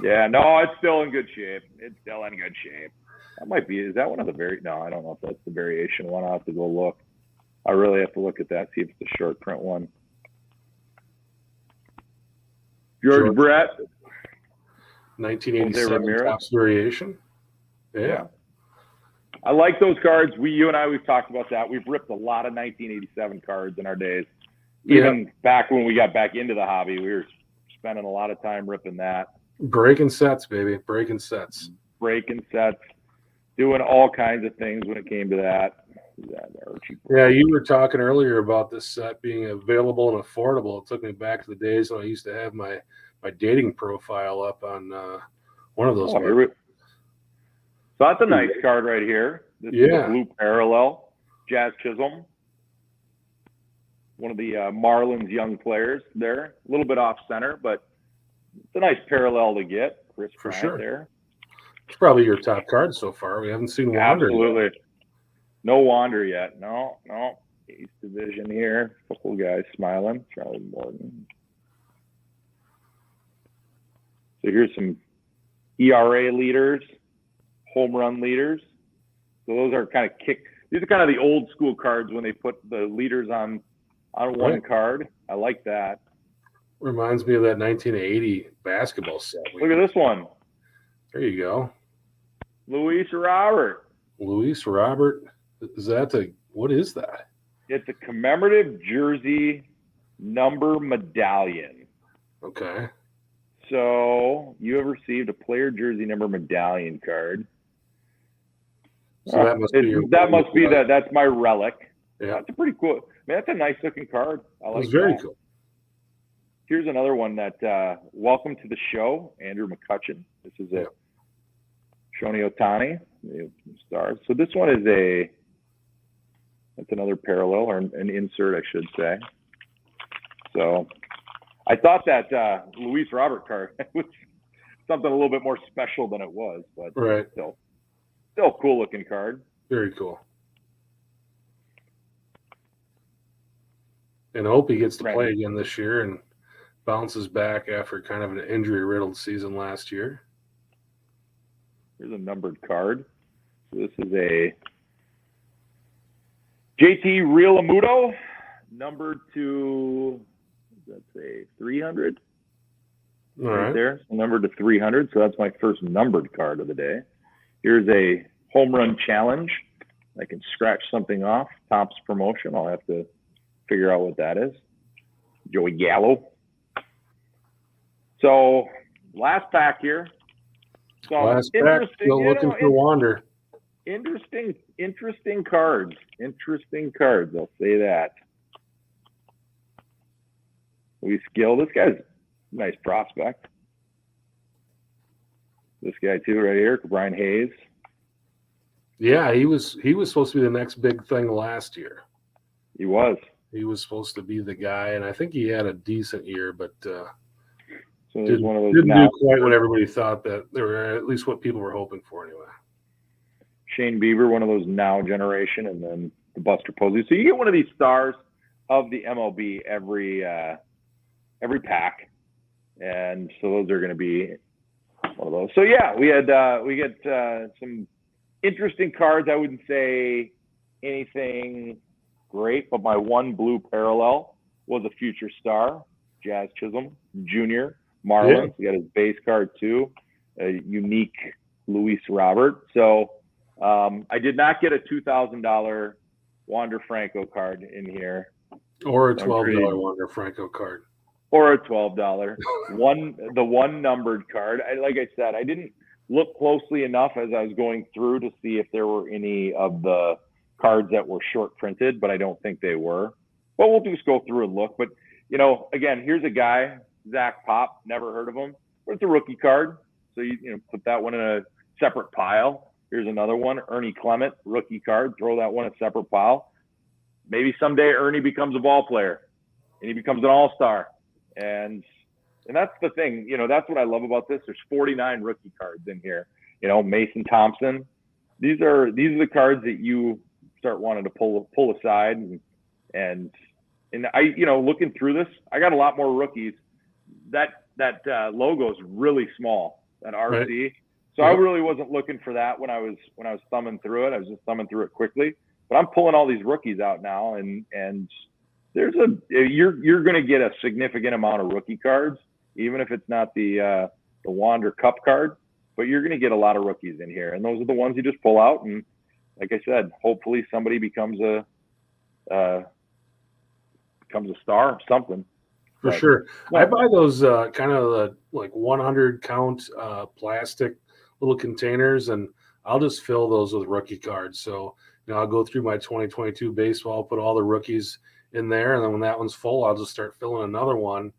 Yeah, no, it's still in good shape. That might be. Is that one of the no, I don't know if that's the variation one. I'll have to go look. I really have to look at that, see if it's the short print one. George Brett. 1987 Topps variation. Yeah. I like those cards. You and I, we've talked about that. We've ripped a lot of 1987 cards in our days. Even back when we got back into the hobby, we were spending a lot of time ripping that. Breaking sets, baby. Breaking sets. Doing all kinds of things when it came to that. Yeah, you were talking earlier about this set being available and affordable. It took me back to the days when I used to have my dating profile up on one of those. So that's a nice card right here. This is a blue parallel. Jazz Chisholm. One of the Marlins young players there. A little bit off center, but it's a nice parallel to get. Chris For sure. There. It's probably your top card so far. We haven't seen Wander. Absolutely. Yet. No Wander yet. No. East Division here. A couple guys smiling. Charlie Morton. So here's some ERA leaders, home run leaders. So those are kind of these are kind of the old school cards when they put the leaders on one card. I like that. Reminds me of that 1980 basketball set. Look at this one. There you go. Louis Robert. Is that what is that? It's a commemorative jersey number medallion. Okay. So you have received a player jersey number medallion card. So that must be that's my relic. Yeah. That's a pretty cool. Man, that's a nice looking card. I like it. It's very cool. Here's another one that welcome to the show, Andrew McCutchen. This is a Shoni Otani, stars. So this one is that's another parallel or an insert, I should say. So I thought that Louis Robert card was something a little bit more special than it was, but still a cool looking card. Very cool. And I hope he gets to play again this year and bounces back after kind of an injury-riddled season last year. Here's a numbered card. So this is a JT Realmuto, numbered to, let's say, 300. All right. There, so numbered to 300. So that's my first numbered card of the day. Here's a home run challenge. I can scratch something off. Topps promotion. I'll have to figure out what that is. Joey Gallo. So last pack here. So last pack. Still looking for Wander. Interesting cards. Interesting cards. I'll say that. Louis Gill. This guy's a nice prospect. This guy too, right here, Brian Hayes. Yeah, he was supposed to be the next big thing last year. He was. He was supposed to be the guy, and I think he had a decent year, but so didn't do quite what everybody thought that they were, at least what people were hoping for anyway. Shane Bieber, one of those now generation, and then the Buster Posey. So you get one of these stars of the MLB every pack, and so those are going to be one of those. So yeah, we get some interesting cards. I wouldn't say anything great, but my one blue parallel was a future star. Jazz Chisholm Jr. Marlins. We got his base card too, a unique Louis Robert. So I did not get a $2,000 Wander Franco card in here. Or a $12 Wander Franco card. Or a $12 the one numbered card. Like I said, I didn't look closely enough as I was going through to see if there were any of the cards that were short printed, but I don't think they were. But we'll just go through and look. But again, here's a guy, Zach Pop, never heard of him, but it's a rookie card. So you put that one in a separate pile. Here's another one, Ernie Clement, rookie card. Throw that one in a separate pile. Maybe someday Ernie becomes a ball player and he becomes an all-star. And that's the thing, that's what I love about this. There's 49 rookie cards in here. Mason Thompson. These are the cards that you start wanting to pull aside and I looking through this, I got a lot more rookies. That logo is really small, that RC. Right. So I really wasn't looking for that when I was thumbing through it. I was just thumbing through it quickly. But I'm pulling all these rookies out now, and you're going to get a significant amount of rookie cards, even if it's not the Wander Cup card. But you're going to get a lot of rookies in here, and those are the ones you just pull out. And like I said, hopefully somebody becomes a star or something. For sure. I buy those kind of like 100 count plastic little containers, and I'll just fill those with rookie cards. So, I'll go through my 2022 baseball, put all the rookies in there, and then when that one's full, I'll just start filling another one.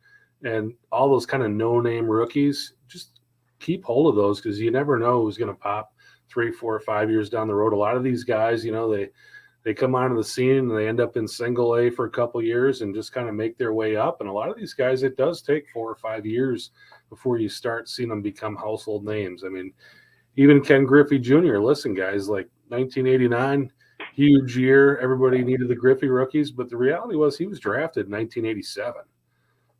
And all those kind of no-name rookies, just keep hold of those because you never know who's going to pop 3, 4, 5 years down the road. A lot of these guys, they come onto the scene and they end up in single A for a couple years and just kind of make their way up. And a lot of these guys, it does take 4 or 5 years before you start seeing them become household names. I mean, even Ken Griffey Jr., listen, guys, like 1989, huge year. Everybody needed the Griffey rookies, but the reality was he was drafted in 1987.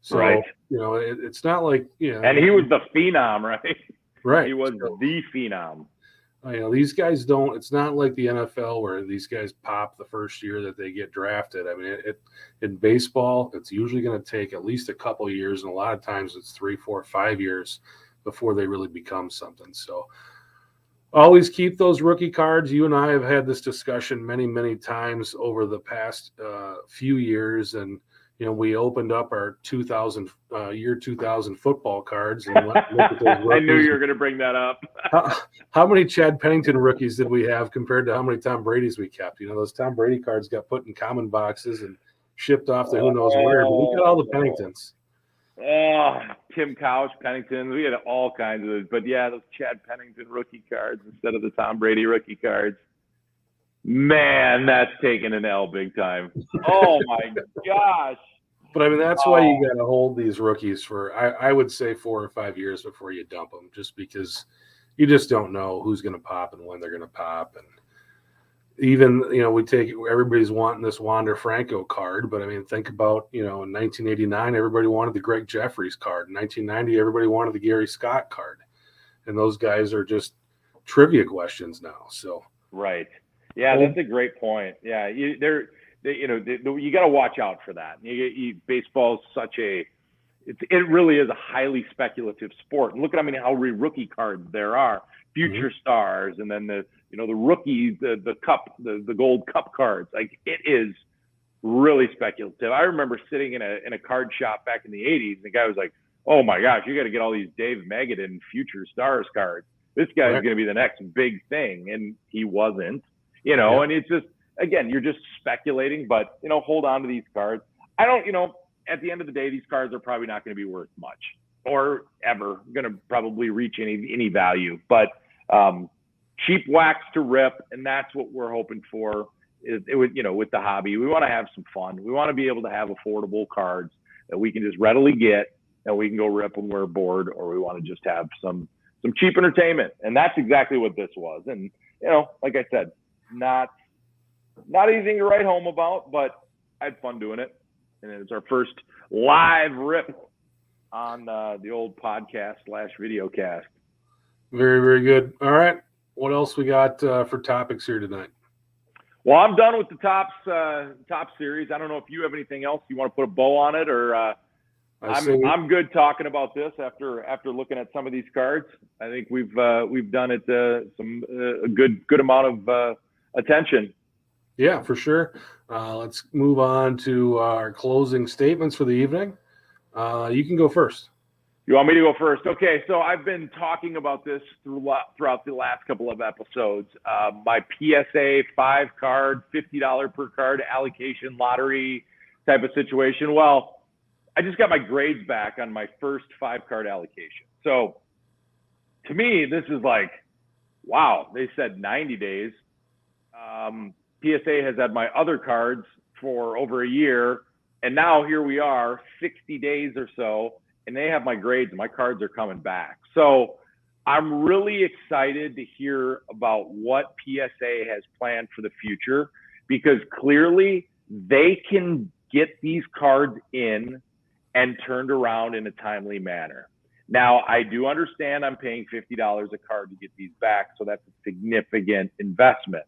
So, right. It's not like, And he was the phenom, right? Right. He was the phenom. These guys don't, it's not like the NFL where these guys pop the first year that they get drafted. I mean, in baseball, it's usually going to take at least a couple years. And a lot of times it's 3, 4, 5 years before they really become something. So always keep those rookie cards. You and I have had this discussion many, many times over the past few years. And, we opened up our 2000 football cards. And look at those rookies. I knew you were going to bring that up. How many Chad Pennington rookies did we have compared to how many Tom Brady's we kept? Those Tom Brady cards got put in common boxes and shipped off to who knows where. But we got all the Penningtons. Oh, Tim Couch, Pennington. We had all kinds of those. But, yeah, those Chad Pennington rookie cards instead of the Tom Brady rookie cards. Man, that's taking an L big time. Oh, my gosh. But, I mean, that's why you got to hold these rookies for, I would say, 4 or 5 years before you dump them, just because you just don't know who's going to pop and when they're going to pop. And even, everybody's wanting this Wander Franco card. But, I mean, think about, in 1989, everybody wanted the Greg Jeffries card. In 1990, everybody wanted the Gary Scott card. And those guys are just trivia questions now. So right. Yeah, that's a great point. Yeah, you got to watch out for that. Baseball is such it really is a highly speculative sport. And look at how many rookie cards there are, future stars, and then the rookies, the cup, the gold cup cards. Like, it is really speculative. I remember sitting in a card shop back in the 80s, and the guy was like, "Oh my gosh, you got to get all these Dave Magadan future stars cards. This guy's going to be the next big thing," and he wasn't. And it's just, again, you're just speculating, but, hold on to these cards. I don't, at the end of the day, these cards are probably not going to be worth much or ever going to probably reach any value, but cheap wax to rip. And that's what we're hoping for with the hobby. We want to have some fun. We want to be able to have affordable cards that we can just readily get and we can go rip when we're bored, or we want to just have some cheap entertainment. And that's exactly what this was. And, like I said, not anything to write home about, but I had fun doing it. And it's our first live rip on the old podcast / video cast. Very, very good. All right. What else we got for topics here tonight? Well, I'm done with the top series. I don't know if you have anything else you want to put a bow on it, or I'm good talking about this after looking at some of these cards. I think we've done it a good amount of attention. Yeah, for sure. Let's move on to our closing statements for the evening. You can go first. You want me to go first? Okay, so I've been talking about this throughout the last couple of episodes. My PSA 5-card, $50 per card allocation lottery type of situation. Well, I just got my grades back on my first 5-card allocation. So to me, this is like, wow, they said 90 days. PSA has had my other cards for over a year, and now here we are, 60 days or so, and they have my grades and my cards are coming back. So I'm really excited to hear about what PSA has planned for the future, because clearly they can get these cards in and turned around in a timely manner. Now, I do understand I'm paying $50 a card to get these back, so that's a significant investment.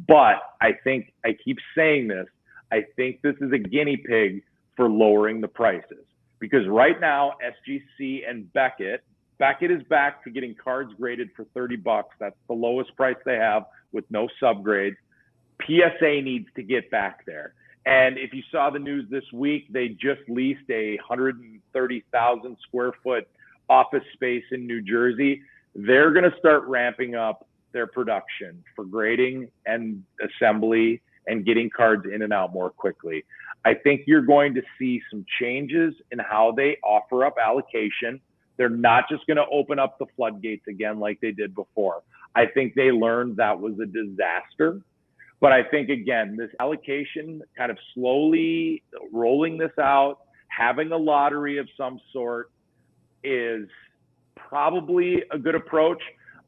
But I think, I keep saying this, I think this is a guinea pig for lowering the prices. Because right now, SGC and Beckett is back to getting cards graded for $30. That's the lowest price they have with no subgrades. PSA needs to get back there. And if you saw the news this week, they just leased a 130,000 square foot office space in New Jersey. They're going to start ramping up their production for grading and assembly and getting cards in and out more quickly. I think you're going to see some changes in how they offer up allocation. They're not just going to open up the floodgates again like they did before. I think they learned that was a disaster. But I think, again, this allocation, kind of slowly rolling this out, having a lottery of some sort, is probably a good approach.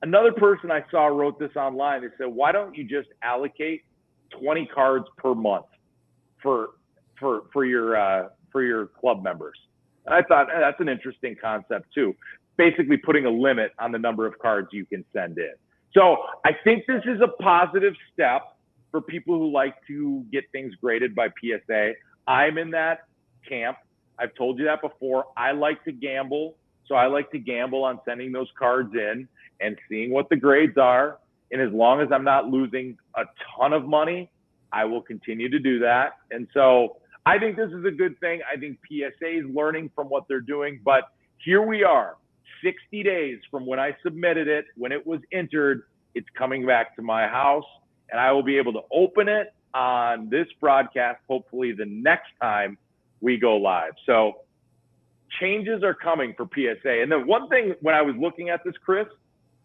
Another person I saw wrote this online. They said, why don't you just allocate 20 cards per month for your club members? And I thought that's an interesting concept too. Basically putting a limit on the number of cards you can send in. So I think this is a positive step for people who like to get things graded by PSA. I'm in that camp. I've told you that before. I like to gamble. So I like to gamble on sending those cards in and seeing what the grades are. And as long as I'm not losing a ton of money, I will continue to do that. And so I think this is a good thing. I think PSA is learning from what they're doing. But here we are, 60 days from when I submitted it, when it was entered, it's coming back to my house. And I will be able to open it on this broadcast, hopefully the next time we go live. So changes are coming for PSA. And then one thing, when I was looking at this, Chris,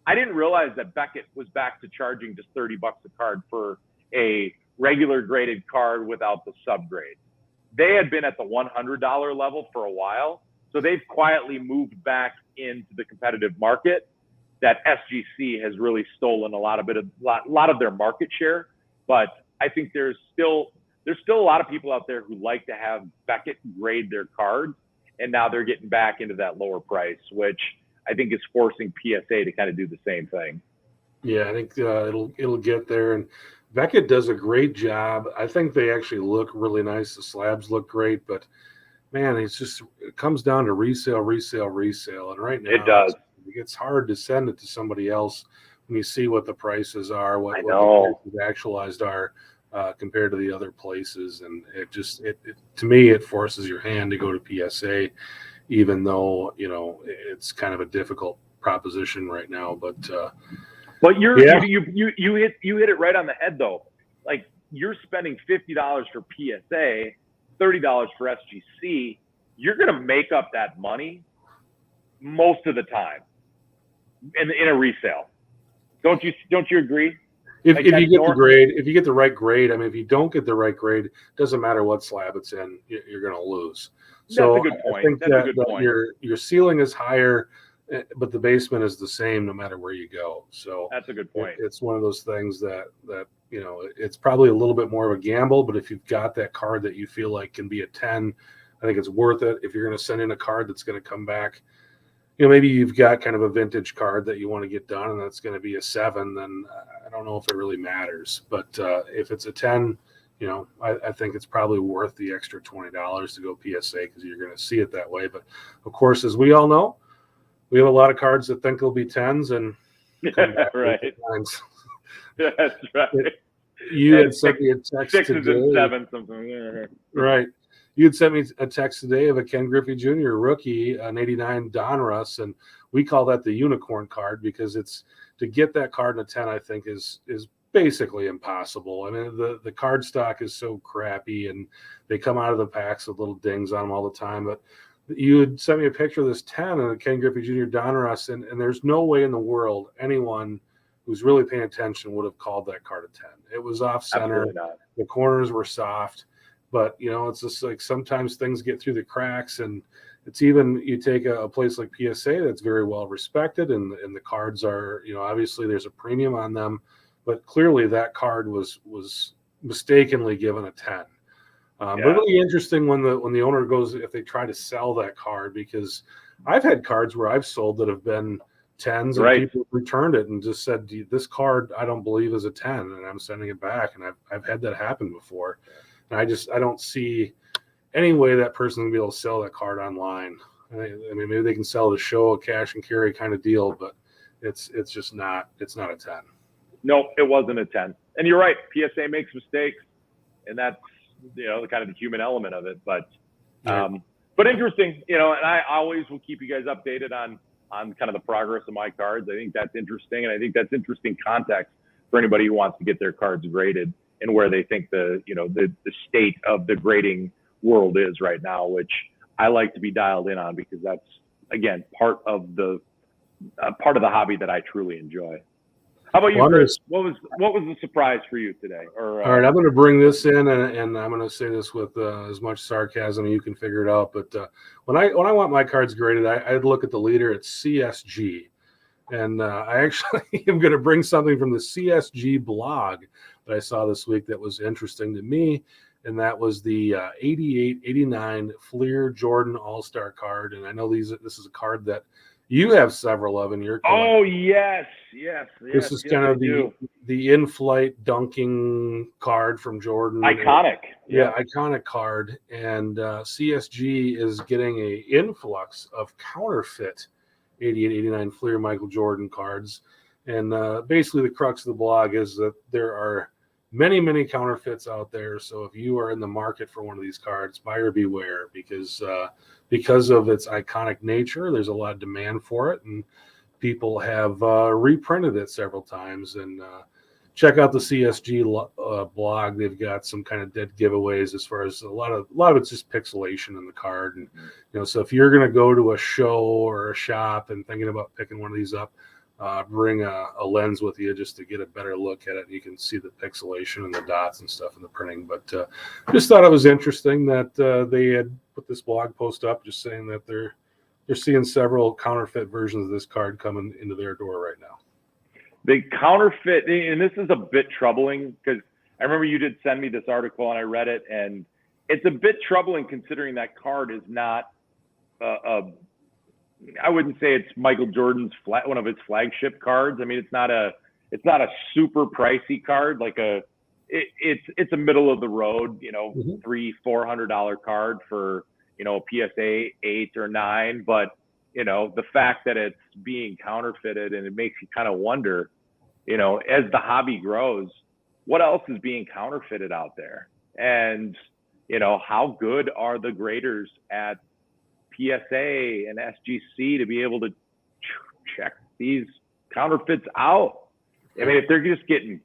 I didn't realize that Beckett was back to charging just $30 a card for a regular graded card without the subgrade. They had been at the $100 level for a while. So they've quietly moved back into the competitive market. That SGC has really stolen a lot of their market share. But I think there's still a lot of people out there who like to have Beckett grade their cards, and now they're getting back into that lower price, which I think is forcing PSA to kind of do the same thing. Yeah, I think it'll get there, and Beckett does a great job. I think they actually look really nice. The slabs look great, but man, it comes down to resale, and right now it does. It's hard to send it to somebody else when you see what the prices are, what the prices actualized are compared to the other places, and it to me it forces your hand to go to PSA, even though it's kind of a difficult proposition right now. But you hit it right on the head though. Like, you're spending $50 for PSA, $30 for SGC. You're going to make up that money most of the time in a resale. Don't you agree? If you get the grade, if you get the right grade, I mean, if you don't get the right grade, it doesn't matter what slab it's in, you're going to lose. So that's a good point. I think that your ceiling is higher, but the basement is the same no matter where you go. So that's a good point. It's one of those things that it's probably a little bit more of a gamble, but if you've got that card that you feel like can be a 10, I think it's worth it. If you're going to send in a card that's going to come back, maybe you've got kind of a vintage card that you want to get done, and that's going to be a 7, then I don't know if it really matters. But if it's a 10, I think it's probably worth the extra $20 to go PSA because you're going to see it that way. But of course, as we all know, we have a lot of cards that think they'll be 10s and come back right. with 9s. That's right. You had sent me a text 6s today. and 7s, something. Right. You had sent me a text today of a Ken Griffey Jr. rookie, an 89 Donruss, and we call that the unicorn card because it's to get that card in a 10, I think, is basically impossible. I mean, the card stock is so crappy, and they come out of the packs with little dings on them all the time. But you had sent me a picture of this 10 and a Ken Griffey Jr. Donruss, and there's no way in the world anyone who's really paying attention would have called that card a 10. It was off center. The corners were soft, but it's just like sometimes things get through the cracks, and it's even you take a place like PSA that's very well respected, and the cards are obviously there's a premium on them, but clearly that card was mistakenly given a 10. But it'll be interesting when the owner goes if they try to sell that card, because I've had cards where I've sold that have been 10s and people returned it and just said, this card I don't believe is a 10, and I'm sending it back, and I've had that happen before, and I don't see any way that person can be able to sell that card online. I mean, maybe they can sell it to show a cash and carry kind of deal, but it's just not a 10. No, it wasn't a 10. And you're right, PSA makes mistakes, and that's kind of the human element of it. But but interesting, and I always will keep you guys updated on kind of the progress of my cards. I think that's interesting, and I think that's interesting context for anybody who wants to get their cards graded and where they think the state of the grading world is right now, which I like to be dialed in on because that's again part of the hobby that I truly enjoy. How about you, Chris? What was the surprise for you today? All right, I'm going to bring this in, and I'm going to say this with as much sarcasm you can figure it out. But when I want my cards graded, I'd look at the leader at CSG, and I actually am going to bring something from the CSG blog that I saw this week that was interesting to me, and that was the 88-89 Fleer Jordan All-Star card. And I know this is a card that you have several of in your collection. Oh, yes. This is kind of the in-flight dunking card from Jordan. Iconic. Yeah, iconic card. And CSG is getting an influx of counterfeit 88-89 Fleer Michael Jordan cards. And basically the crux of the blog is that there are many, many counterfeits out there. So if you are in the market for one of these cards, buyer beware, because of its iconic nature, there's a lot of demand for it, and people have reprinted it several times. And check out the CSG blog. They've got some kind of dead giveaways as far as a lot of it's just pixelation in the card. And so if you're going to go to a show or a shop and thinking about picking one of these up, bring a lens with you just to get a better look at it. You can see the pixelation and the dots and stuff in the printing. But just thought it was interesting that they had put this blog post up just saying that they're seeing several counterfeit versions of this card coming into their door right now. The counterfeit, and this is a bit troubling because I remember you did send me this article and I read it, and it's a bit troubling considering that card is not I wouldn't say it's Michael Jordan's one of his flagship cards. I mean, it's not a super pricey card. Like it's a middle of the road, $300-400 card for a PSA 8 or 9. But the fact that it's being counterfeited, and it makes you kind of wonder, as the hobby grows, what else is being counterfeited out there, and how good are the graders at PSA and SGC to be able to check these counterfeits out? I mean, if they're just getting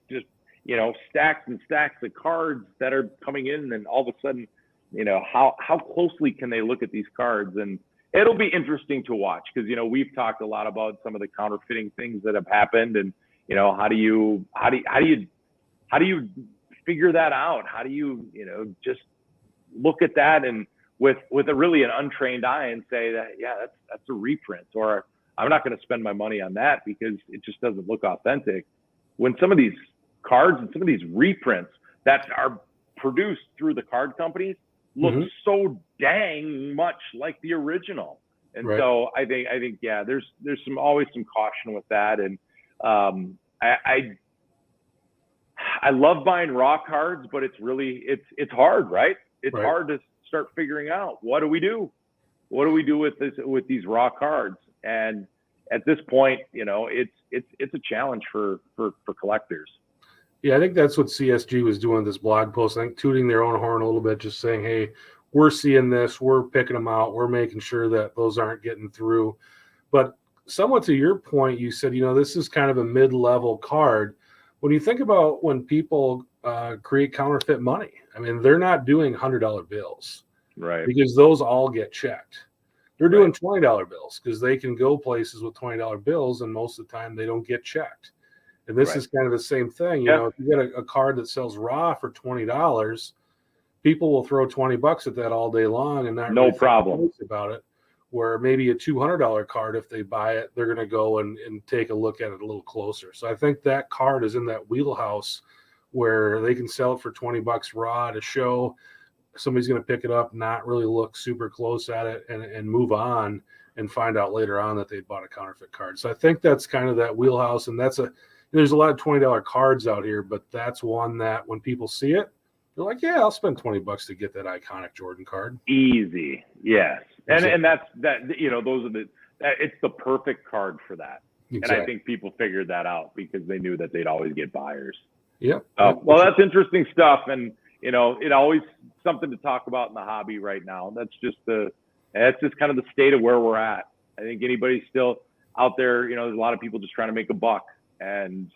stacks and stacks of cards that are coming in, and all of a sudden, how closely can they look at these cards? And it'll be interesting to watch because we've talked a lot about some of the counterfeiting things that have happened, and how do you figure that out? How do you just look at that and with a really an untrained eye and say that, that's a reprint, or I'm not going to spend my money on that because it just doesn't look authentic. When some of these cards and some of these reprints that are produced through the card companies look so dang much like the original. And so I think there's always some caution with that. And I love buying raw cards, but it's hard, right? It's Right. hard to start figuring out what do we do? What do we do with these raw cards? And at this point, it's a challenge for collectors. Yeah, I think that's what CSG was doing this blog post. I think tooting their own horn a little bit, just saying, hey, we're seeing this, we're picking them out, we're making sure that those aren't getting through. But somewhat to your point, you said, this is kind of a mid-level card. When you think about when people create counterfeit money, I mean, they're not doing $100 bills, right? Because those all get checked. They're doing $20 bills because they can go places with $20 bills, and most of the time they don't get checked. And this is kind of the same thing. If you get a card that sells raw for $20, people will throw $20 at that all day long and not no really problem think about it. Where maybe a $200 card, if they buy it, they're going to go and take a look at it a little closer. So I think that card is in that wheelhouse where they can sell it for $20 raw to show somebody's going to pick it up, not really look super close at it, and move on and find out later on that they bought a counterfeit card. So I think that's kind of that wheelhouse, and there's a lot of $20 cards out here, but that's one that when people see it, they're like, yeah, I'll spend $20 to get that iconic Jordan card. Easy. Yes. And that's those are it's the perfect card for that. Exactly. And I think people figured that out because they knew that they'd always get buyers. Yep. Well, that's interesting stuff. And, it always something to talk about in the hobby right now. That's just kind of the state of where we're at. I think anybody's still out there, there's a lot of people just trying to make a buck, and,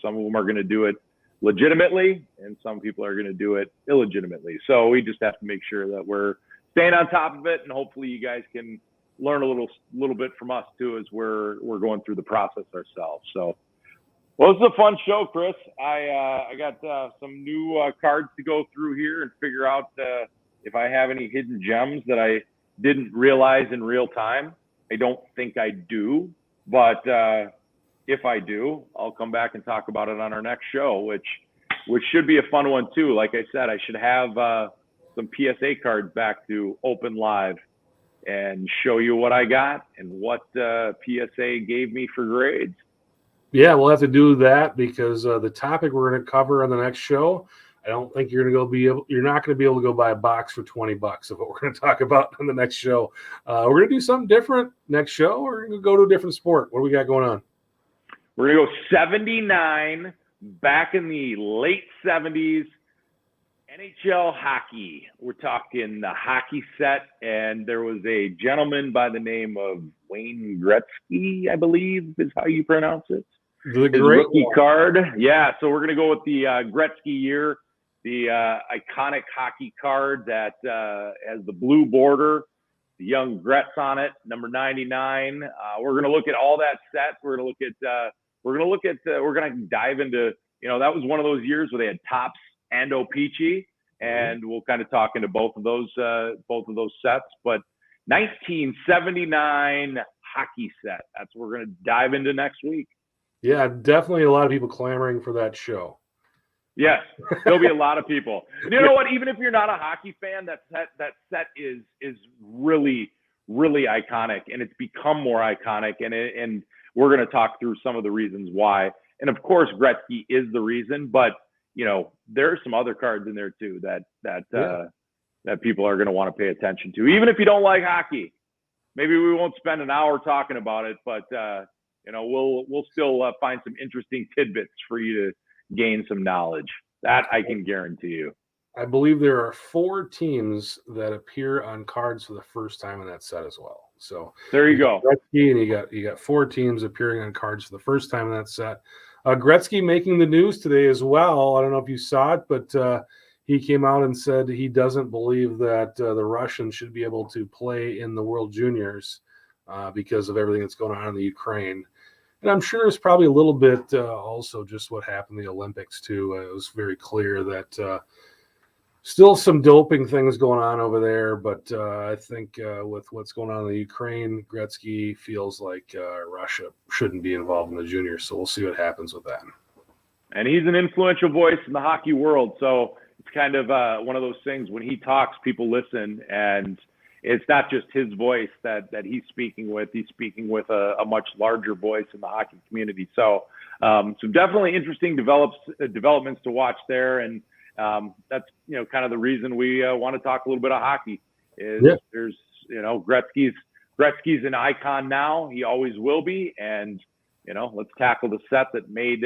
some of them are going to do it legitimately and some people are going to do it illegitimately. So we just have to make sure that we're staying on top of it, and hopefully you guys can learn a little bit from us too as we're going through the process ourselves. So, well, this is a fun show, Chris. I got some new cards to go through here and figure out if I have any hidden gems that I didn't realize in real time. I don't think I do, but if I do, I'll come back and talk about it on our next show, which should be a fun one too. Like I said, I should have some PSA cards back to open live and show you what I got and what PSA gave me for grades. Yeah, we'll have to do that because the topic we're going to cover on the next show, I don't think you're not going to be able to go buy a box for $20 of what we're going to talk about on the next show. We're going to do something different next show. We're going to go to a different sport. What do we got going on? We're going to go 79 back in the late 70s. NHL hockey. We're talking the hockey set, and there was a gentleman by the name of Wayne Gretzky, I believe is how you pronounce it. His rookie card. Yeah, so we're going to go with the Gretzky year, the iconic hockey card that has the blue border, the young Gretz on it, number 99. We're going to look at all that set. We're going to dive into, that was one of those years where they had Topps and O-Pee-Chee, and we'll kind of talk into both of those sets. But 1979 hockey set, that's what we're going to dive into next week. Yeah, definitely a lot of people clamoring for that show. Yes, there'll be a lot of people. And you know what? Even if you're not a hockey fan, that set is really, really iconic, and it's become more iconic. And we're going to talk through some of the reasons why. And of course, Gretzky is the reason, but there are some other cards in there too that people are going to want to pay attention to, even if you don't like hockey. Maybe we won't spend an hour talking about it, but we'll still find some interesting tidbits for you to gain some knowledge. That I can guarantee you. I believe there are 4 teams that appear on cards for the first time in that set as well. So there you go. Gretzky, and you got 4 teams appearing on cards for the first time in that set. Gretzky making the news today as well. I don't know if you saw it, but he came out and said he doesn't believe that the Russians should be able to play in the World Juniors because of everything that's going on in the Ukraine. And I'm sure it's probably a little bit also just what happened in the Olympics too. It was very clear that still some doping things going on over there, but I think with what's going on in the Ukraine, Gretzky feels like Russia shouldn't be involved in the juniors. So we'll see what happens with that. And he's an influential voice in the hockey world. So it's kind of one of those things when he talks, people listen, and it's not just his voice that he's speaking with. He's speaking with a much larger voice in the hockey community. So So definitely interesting developments to watch there. And that's, kind of the reason we want to talk a little bit of hockey is there's, Gretzky's an icon now. He always will be. And, let's tackle the set that made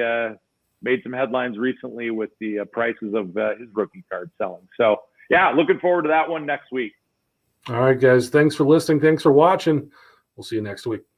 some headlines recently with the prices of his rookie card selling. So, yeah, looking forward to that one next week. All right, guys. Thanks for listening. Thanks for watching. We'll see you next week.